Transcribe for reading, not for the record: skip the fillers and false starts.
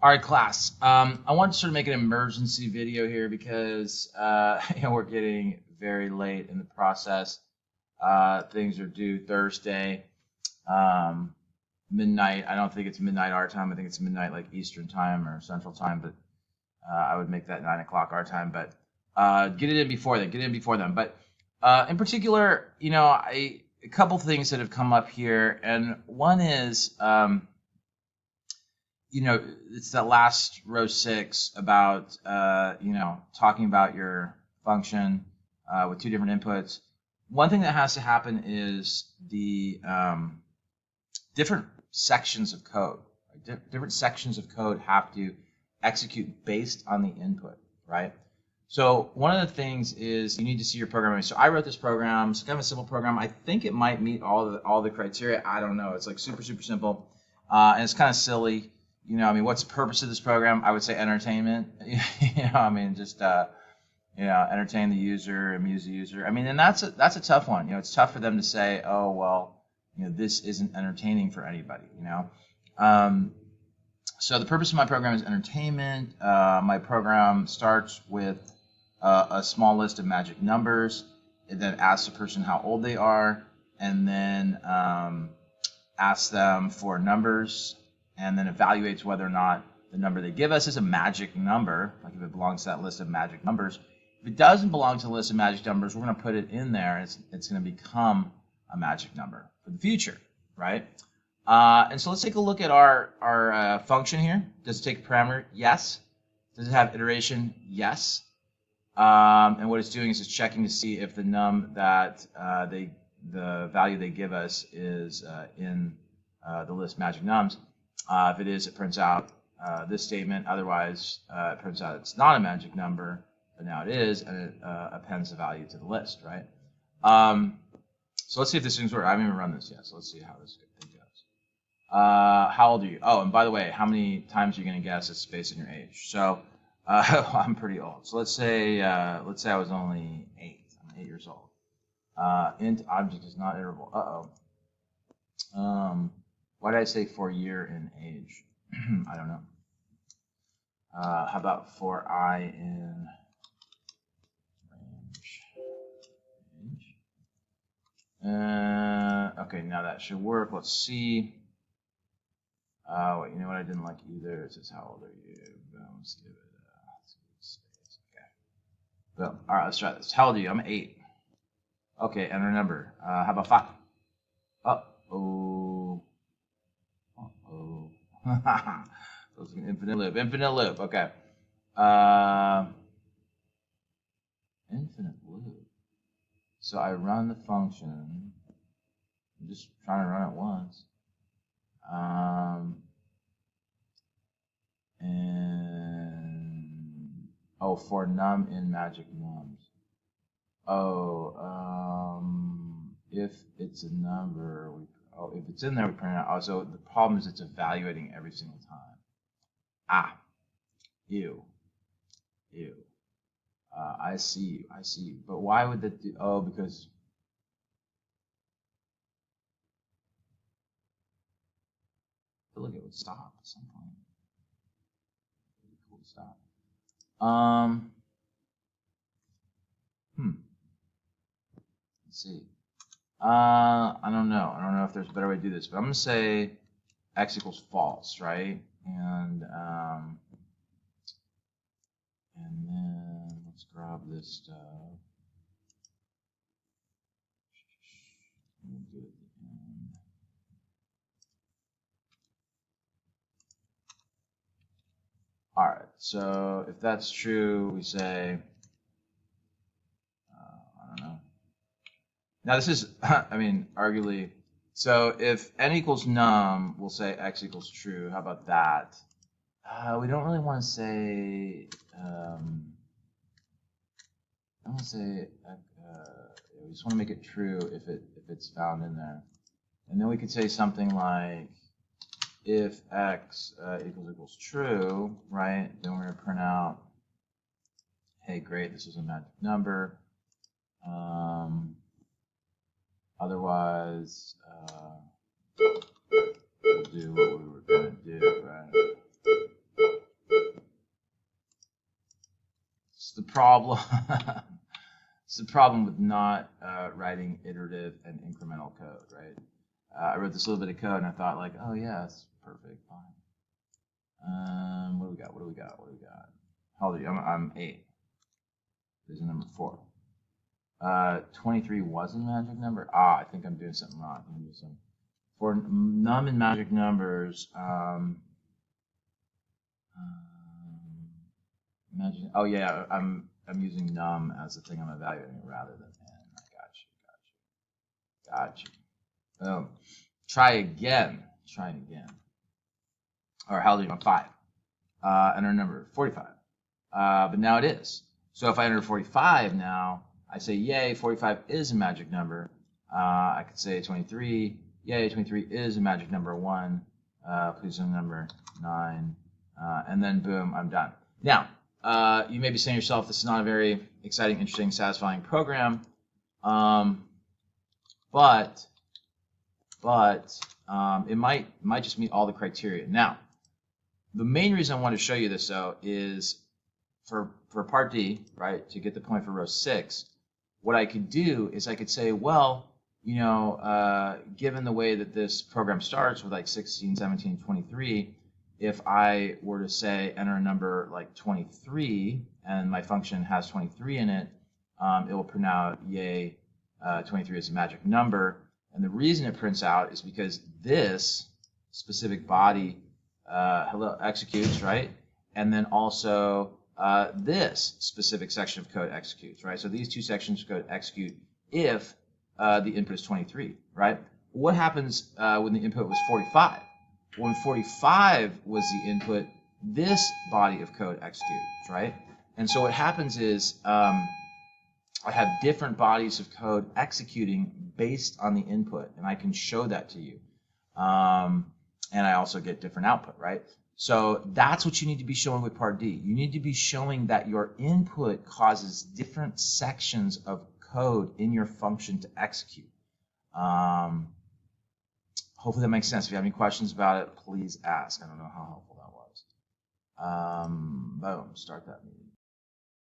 All right, class. I want to sort of make an emergency video here because we're getting very late in the process. Things are due Thursday, um, midnight. I don't think it's midnight our time. I think it's midnight like Eastern time or Central time, but I would make that 9 o'clock our time. But get it in before then. Get it in before then. But in particular, a couple things that have come up here, and one is. It's that last row six about, talking about your function with two different inputs. One thing that has to happen is the different sections of code. Different sections of code have to execute based on the input, right? So one of the things is you need to see your programming. So I wrote this program. It's kind of a simple program. I think it might meet all the criteria. I don't know. It's like super simple, and it's kind of silly. What's the purpose of this program? I would say entertainment. Just entertain the user, amuse the user. And that's a tough one. It's tough for them to say, oh well, this isn't entertaining for anybody. So the purpose of my program is entertainment. My program starts with a small list of magic numbers. It then asks the person how old they are, and then asks them for numbers, and then evaluates whether or not the number they give us is a magic number, like if it belongs to that list of magic numbers. If it doesn't belong to the list of magic numbers, we're going to put it in there, and it's going to become a magic number for the future, right? And so let's take a look at our function here. Does it take a parameter? Yes. Does it have iteration? Yes. And what it's doing is it's checking to see if the num that the value they give us is in the list magic nums. If it is, it prints out this statement. Otherwise, it prints out it's not a magic number, but now it is, and it appends the value to the list, right? So let's see if this thing's working. I haven't even run this yet, so let's see how this thing goes. How old are you? Oh, and by the way, how many times are you going to guess it's based on your age? So I'm pretty old. So let's say I was only 8. I'm 8 years old. Int object is not iterable. Why did I say for year in age? I don't know. How about for I in range? Okay, now that should work. Let's see. Wait, you know what I didn't like either? It says how old are you? Let's give it space. Okay. Well, all right, let's try this. How old are you? I'm 8. Okay, enter number. How about 5? Uh-oh. Uh-oh. So it's an infinite loop. Infinite loop. Okay. Infinite loop. So I run the function. I'm just trying to run it once. And for num in magic nums. If it's a number, if it's in there, we print it out. So the problem is it's evaluating every single time. Ew. I see you. But why would that do? Oh, because I feel like it would stop at some point. Really cool to stop. Let's see. I don't know. I don't know if there's a better way to do this, but I'm gonna say x equals false, right? And then let's grab this stuff. We'll do it at the end. All right. So if that's true, we say, I don't know. Now this is, arguably. So if n equals num, we'll say x equals true. How about that? We don't really want to say. I want to say. We just want to make it true if it's found in there, and then we could say something like, if x equals true, right? Then we're going to print out, hey, great, this is a magic number. Otherwise, we'll do what we were going to do, right? problem. It's the problem with not writing iterative and incremental code, right? I wrote this little bit of code and I thought like, oh yeah, it's perfect, fine. What do we got? What do we got? What do we got? How old are you? I'm 8. There's a number 4. 23 was a magic number. I think I'm doing something wrong. I'm doing some for num in magic numbers. Imagine. Oh yeah, I'm using num as the thing I'm evaluating rather than n. I got you. Boom. Try again. Try it again. Or how old are you? I'm 5. Enter number 45. But now it is. So if I enter 45 now, I say, yay, 45 is a magic number. I could say 23. Yay, 23 is a magic number 1. Please enter number 9. And then boom, I'm done. Now, you may be saying to yourself, this is not a very exciting, interesting, satisfying program. But it might just meet all the criteria. Now, the main reason I want to show you this, though, is for part D, right, to get the point for row 6, what I could do is I could say, well, you know, given the way that this program starts with like 16, 17, 23, if I were to say enter a number like 23 and my function has 23 in it, it will print out, yay, 23 is a magic number. And the reason it prints out is because this specific body executes, right? And then also this specific section of code executes, right? So these two sections of code execute if the input is 23, right? What happens when the input was 45? When 45 was the input, this body of code executes, right? And so what happens is I have different bodies of code executing based on the input, and I can show that to you. And I also get different output, right? So that's what you need to be showing with part D. You need to be showing that your input causes different sections of code in your function to execute. Hopefully that makes sense. If you have any questions about it, please ask. I don't know how helpful that was. Boom, start that meeting.